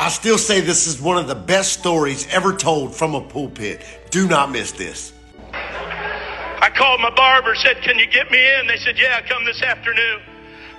I still say this is one of the best stories ever told from a pulpit. Do not miss this. I called my barber, said, "Can you get me in?" They said, "Yeah, come this afternoon."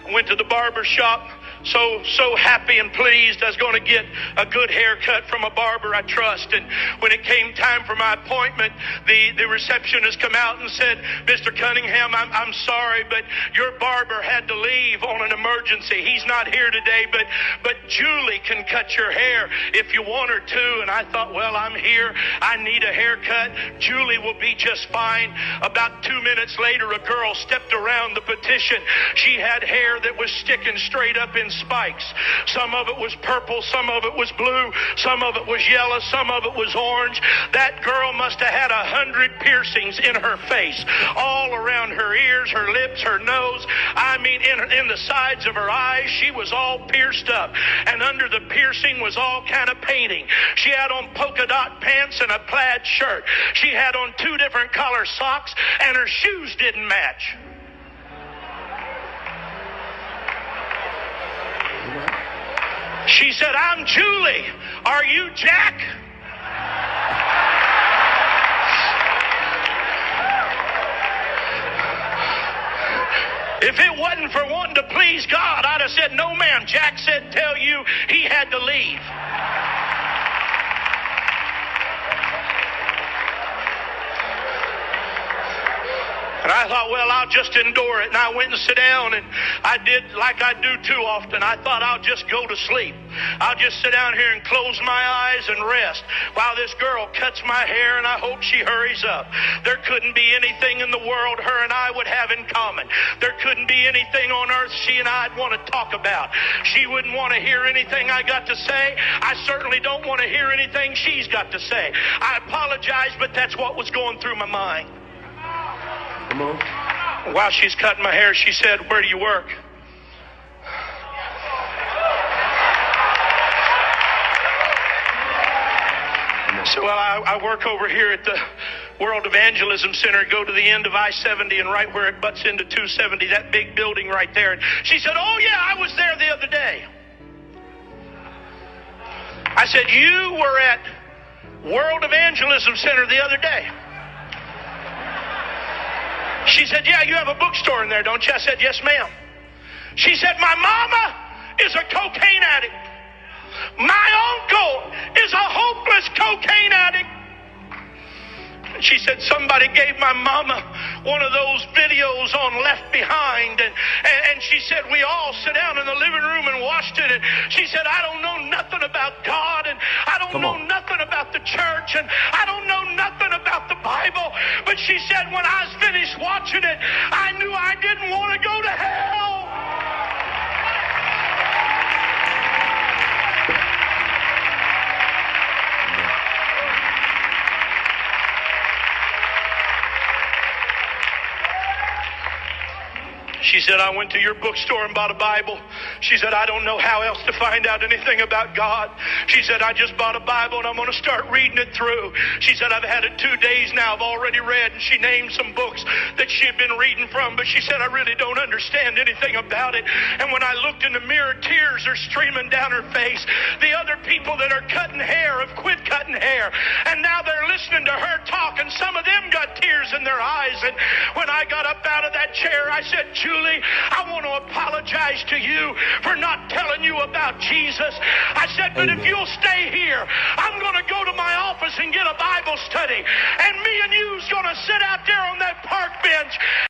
I went to the barber shop. So happy and pleased I was going to get a good haircut from a barber I trust. And when it came time for my appointment, the receptionist come out and said, "Mr. Cunningham, I'm sorry, but your barber had to leave on an emergency. He's not here today, but Julie can cut your hair if you want her to." And I thought, well, I'm here. I need a haircut. Julie will be just fine. About 2 minutes later, a girl stepped around the petition. She had hair that was sticking straight up in spikes. Some of it was purple, some of it was blue, some of it was yellow, some of it was orange. That girl must have had 100 piercings in her face, all around her ears, her lips, her nose. I mean, in the sides of her eyes, she was all pierced up. And under the piercing was all kind of painting. She had on polka dot pants and a plaid shirt. She had on 2 different color socks, and her shoes didn't match. She said, "I'm Julie. Are you Jack?" If it wasn't for wanting to please God, I'd have said, "No, ma'am. Jack said tell you he had to leave." And I thought, well, I'll just endure it. And I went and sat down, and I did like I do too often. I thought I'll just go to sleep. I'll just sit down here and close my eyes and rest while this girl cuts my hair, and I hope she hurries up. There couldn't be anything in the world her and I would have in common. There couldn't be anything on earth she and I'd want to talk about. She wouldn't want to hear anything I got to say. I certainly don't want to hear anything she's got to say. I apologize, but that's what was going through my mind. Come on. While she's cutting my hair, she said, "Where do you work?" I said, "Well, I work over here at the World Evangelism Center. Go to the end of I-70 and right where it butts into 270, that big building right there." And she said, "Oh, yeah, I was there the other day." I said, "You were at World Evangelism Center the other day?" She said, "Yeah, you have a bookstore in there, don't you?" I said, "Yes, ma'am." She said, "My mama is a cocaine addict. My uncle is a hopeless cocaine addict." She said, "Somebody gave my mama one of those videos on Left Behind." And she said, "We all sat down in the living room and watched it." And she said, "I don't know nothing about God, and I don't know nothing about the church, and I don't know nothing about the Bible." But she said, "When I was finished watching it, I knew I didn't want to go to hell." She said, "I went to your bookstore and bought a Bible." She said, "I don't know how else to find out anything about God." She said, "I just bought a Bible and I'm going to start reading it through." She said, "I've had it 2 days now. I've already read." And she named some books that she had been reading from. But she said, "I really don't understand anything about it." And when I looked in the mirror, tears are streaming down her face. The other people that are cutting hair have quit cutting hair. And now they're listening to her talk, and some of them got tears in their eyes. And when I got up out of that chair, I said, "Julie, I want to apologize to you for not telling you about Jesus." I said, "But if you'll stay here, I'm going to go to my office and get a Bible study. And me and you's going to sit out there on that park bench